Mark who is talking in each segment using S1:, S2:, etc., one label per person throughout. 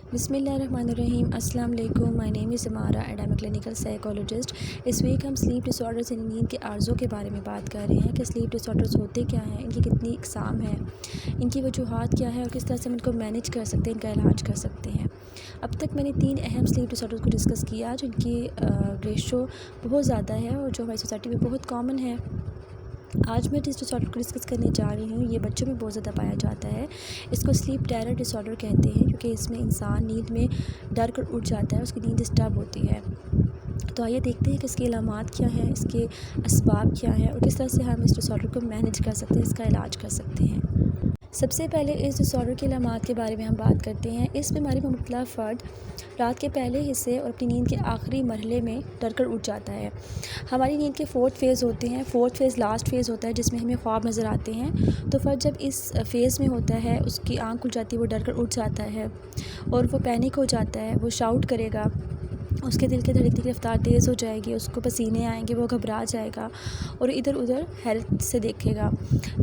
S1: बिस्मिल्लाहिर्रहमानिर्रहीम। अस्सलाम वालेकुम। My name is Samara and I am a clinical psychologist. इस वीक हम स्लीप डिसऑर्डर्स यानी नींद के आर्ज़ों के बारे में बात कर रहे हैं कि स्लीप डिसऑर्डर्स होते क्या हैं, इनकी कितनी इकसाम है, इनकी वजूहात क्या है और किस तरह से हम इनको मैनेज कर सकते हैं, इनका इलाज कर सकते हैं। अब तक मैंने 3 अहम स्लीप डिसऑर्डर्स को डिस्कस किया जिनकी रेशो बहुत ज़्यादा है और जो हमारी सोसाइटी में बहुत कॉमन है। आज मैं जिस डिसऑर्डर को डिस्कस करने जा रही हूँ ये बच्चों में बहुत ज़्यादा पाया जाता है। इसको स्लीप टेरर डिसऑर्डर कहते हैं क्योंकि इसमें इंसान नींद में डर कर उठ जाता है, उसकी नींद डिस्टर्ब होती है। तो आइए देखते हैं कि इसकी अलामात क्या हैं, इसके असबाब क्या हैं और किस तरह से हम इस डिसऑर्डर को मैनेज कर सकते हैं, इसका इलाज कर सकते हैं। सबसे पहले इस डिसऑर्डर की अलामात के बारे में हम बात करते हैं। इस बीमारी में मुब्तला फ़र्द रात के पहले हिस्से और अपनी नींद के आखिरी मरहले में डर कर उठ जाता है। हमारी नींद के 4 फेज़ होते हैं। 4th फेज़ लास्ट फेज़ होता है जिसमें हमें ख्वाब नज़र आते हैं। तो फ़र्द जब इस फेज़ में होता है उसकी आँख खुल जाती है, वो डर कर उठ जाता है और वो पैनिक हो जाता है, वो शाउट करेगा, उसके दिल की धड़कने की रफ्तार तेज़ हो जाएगी, उसको पसीने आएंगे, वो घबरा जाएगा और इधर उधर हेल्थ से देखेगा।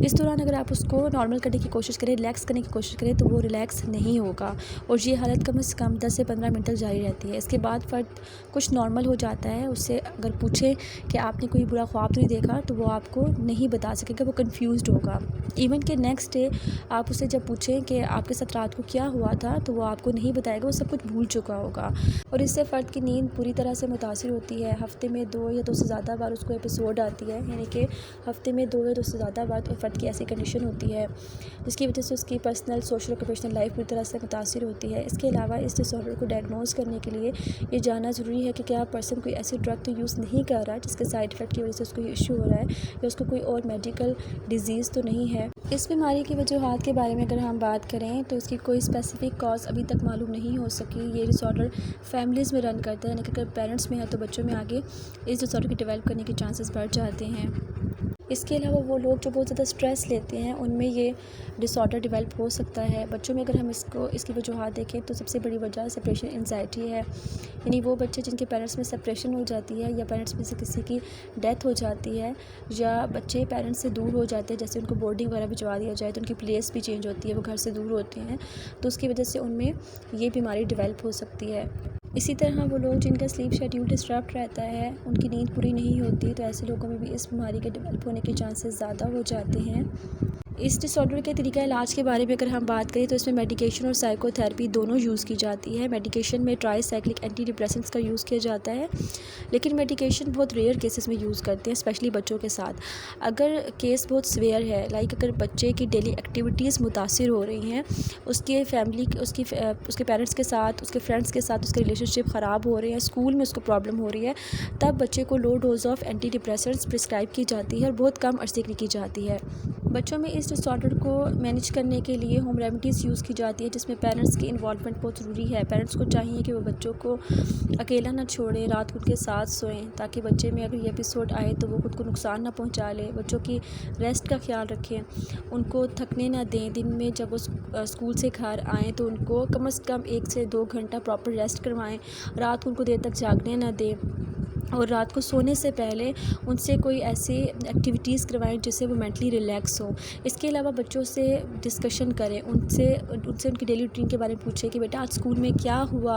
S1: इस दौरान अगर आप उसको नॉर्मल करने की कोशिश करें, रिलैक्स करने की कोशिश करें तो वो रिलैक्स नहीं होगा और ये हालत कम से कम 10 से 15 मिनट तक जारी रहती है। इसके बाद फ़र्द कुछ नॉर्मल हो जाता है। उससे अगर पूछें कि आपने कोई बुरा ख्वाब तो नहीं देखा तो वो आपको नहीं बता सकेगा, वो कन्फ्यूज़्ड होगा। इवन कि नेक्स्ट डे आप उससे जब पूछें कि आपके साथ रात को क्या हुआ था तो वो आपको नहीं बताएगा, वो सब कुछ भूल चुका होगा और इससे फ़र्द की नींद पूरी तरह से मुतासिर होती है। हफ़्ते में 2 या 2 से ज़्यादा बार उसको एपिसोड आती है, यानी कि हफ़्ते में 2 या 2 से ज़्यादा बार फ़र्द की ऐसी कंडीशन होती है जिसकी वजह से उसकी पर्सनल, सोशल और प्रोफेशनल लाइफ पूरी तरह से मुतासिर होती है। इसके अलावा इस डिसऑर्डर को डायग्नोज करने के लिए ये जानना ज़रूरी है कि क्या पर्सन कोई ऐसी ड्रग तो यूज़ नहीं कर रहा जिसके साइड इफ़ेक्ट की वजह से उसको ये इशू हो रहा है या उसको कोई और मेडिकल डिज़ीज़ तो नहीं है। इस बीमारी की वजूहात के बारे में अगर हम बात करें तो इसकी कोई स्पेसिफिक कॉज अभी तक मालूम नहीं हो सकी। ये डिसऑर्डर फैमिलीज़ में रन करता है, यानी कि अगर पेरेंट्स में है तो बच्चों में आगे इस डिसऑर्डर की डेवलप करने के चांसेस बढ़ जाते हैं। इसके अलावा वो लोग जो बहुत ज़्यादा स्ट्रेस लेते हैं उनमें ये डिसऑर्डर डेवलप हो सकता है। बच्चों में अगर हम इसकी वजूहात देखें तो सबसे बड़ी वजह सेपरेशन एंजाइटी है, यानी वो बच्चे जिनके पेरेंट्स में सेपरेशन हो जाती है या पेरेंट्स में से किसी की डेथ हो जाती है या बच्चे पेरेंट्स से दूर हो जाते हैं, जैसे उनको बोर्डिंग वगैरह भिजवा दिया जाए तो उनकी प्लेस भी चेंज होती है, वो घर से दूर होते हैं, तो उसकी वजह से उनमें ये बीमारी डेवलप हो सकती है। इसी तरह वो लोग जिनका स्लीप शेड्यूल डिस्टर्ब रहता है, उनकी नींद पूरी नहीं होती, तो ऐसे लोगों में भी इस बीमारी के डेवलप होने के चांसेस ज़्यादा हो जाते हैं। इस डिसऑर्डर के तरीका इलाज के बारे में अगर हम बात करें तो इसमें मेडिकेशन और साइकोथेरेपी दोनों यूज़ की जाती है। मेडिकेशन में ट्राईसाइक्लिक एंटी डिप्रेसेंट्स का यूज़ किया जाता है, लेकिन मेडिकेशन बहुत रेयर केसेस में यूज़ करते हैं, स्पेशली बच्चों के साथ। अगर केस बहुत सीवियर है, लाइक अगर बच्चे की डेली एक्टिविटीज़ मुतासिर हो रही हैं, उसके फैमिली उसके पेरेंट्स के साथ, उसके फ्रेंड्स के साथ उसके रिलेशनशिप ख़राब हो रहे हैं, स्कूल में उसको प्रॉब्लम हो रही है, तब बच्चे को low dose of anti depressants prescribe की जाती है और बहुत कम अरसे के लिए की जाती है। बच्चों में इस डिसऑर्डर को मैनेज करने के लिए होम रेमेडीज़ यूज़ की जाती है जिसमें पेरेंट्स की इन्वॉल्वमेंट बहुत ज़रूरी है। पेरेंट्स को चाहिए कि वो बच्चों को अकेला ना छोड़ें, रात को उनके साथ सोएं ताकि बच्चे में अगर ये एपिसोड आए तो वो खुद को नुकसान ना पहुंचा ले। बच्चों की रेस्ट का ख्याल रखें, उनको थकने ना दें। दिन में जब वो स्कूल से घर आएँ तो उनको कम से कम 1 से 2 घंटा प्रॉपर रेस्ट करवाएँ। रात को उनको देर तक जागने ना दें और रात को सोने से पहले उनसे कोई ऐसी एक्टिविटीज़ करवाएं जिससे वो मेंटली रिलैक्स हो। इसके अलावा बच्चों से डिस्कशन करें, उनसे उनकी डेली रूटीन के बारे में पूछें कि बेटा आज स्कूल में क्या हुआ,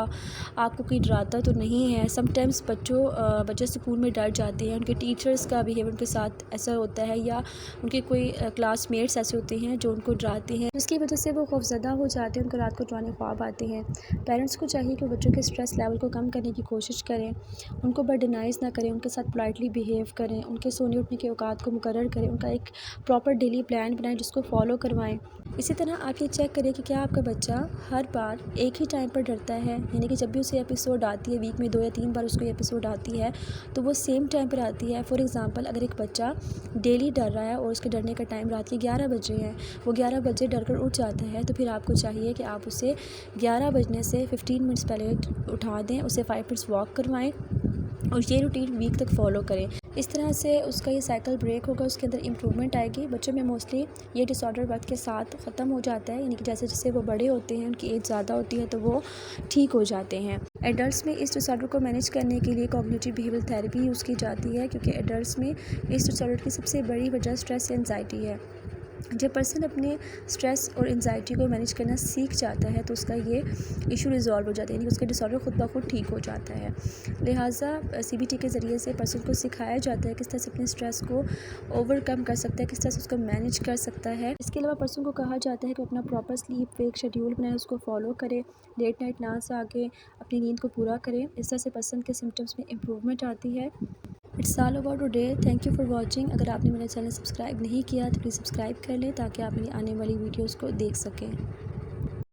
S1: आपको कोई डराता तो नहीं है। समटाइम्स बच्चे स्कूल में डर जाते हैं, उनके टीचर्स का बिहेवियर उनके साथ ऐसा होता है या उनके कोई क्लासमेट्स ऐसे होते हैं जो उनको डराते हैं, जिसकी वजह से वो खौफज़दा हो जाते हैं, उनको रात को डराने ख्वाब आते हैं। पेरेंट्स को चाहिए कि बच्चों के स्ट्रेस लेवल को कम करने की कोशिश करें, उनको बर्डनाइज ना करें, उनके साथ पोलाइटली बिहेव करें, उनके सोने उठने के औकात को मुकर्रर करें, उनका एक प्रॉपर डेली प्लान बनाएं जिसको फॉलो करवाएं। इसी तरह आप ये चेक करें कि क्या आपका बच्चा हर बार एक ही टाइम पर डरता है, यानी कि जब भी उसे एपिसोड आती है, वीक में 2 या 3 बार उसको एपिसोड आती है तो वो सेम टाइम पर आती है। फॉर एग्ज़ाम्पल अगर एक बच्चा डेली डर रहा है और उसके डरने का टाइम रात के 11 बजे है, वो 11 बजे डर कर उठ जाता है, तो फिर आपको चाहिए कि आप उसे 11 बजने से 15 मिनट्स पहले उठा दें, उसे 5 मिनट्स वॉक करवाएँ और ये रूटीन वीक तक फॉलो करें। इस तरह से उसका ये साइकिल ब्रेक होगा, उसके अंदर इम्प्रूवमेंट आएगी। बच्चों में मोस्टली ये डिसऑर्डर वक्त के साथ ख़त्म हो जाता है, यानी कि जैसे जैसे वो बड़े होते हैं, उनकी एज ज़्यादा होती है तो वो ठीक हो जाते हैं। एडल्ट्स में इस डिसऑर्डर को मैनेज करने के लिए कॉग्निटिव बिहेवियरल थेरेपी यूज़ की जाती है क्योंकि एडल्ट्स में इस डिसऑर्डर की सबसे बड़ी वजह स्ट्रेस या एंजाइटी है। جب پرسن اپنے اسٹریس اور انزائٹی کو مینیج کرنا سیکھ جاتا ہے تو اس کا یہ ایشو ریزالو ہو جاتا ہے، یعنی اس کا ڈس آرڈر خود بخود ٹھیک ہو جاتا ہے۔ لہٰذا CBT کے ذریعے سے پرسن کو سکھایا جاتا ہے کس طرح سے اپنے اسٹریس کو اوور کم کر سکتا ہے، کس طرح سے اس کو مینیج کر سکتا ہے۔ اس کے علاوہ پرسن کو کہا جاتا ہے کہ اپنا پراپر سلیپ ویک شیڈیول بنائے، اس کو فالو کرے، لیٹ نائٹ نہ سے آگے اپنی نیند کو پورا کرے۔ اس طرح سے پرسن کے سمٹمس میں امپروومنٹ آتی ہے۔ It's all about today, thank you for watching. اگر آپ نے میرا چینل سبسکرائب نہیں کیا تو پلیز سبسکرائب کر لیں تاکہ آپ میری آنے والی ویڈیوز کو دیکھ سکیں۔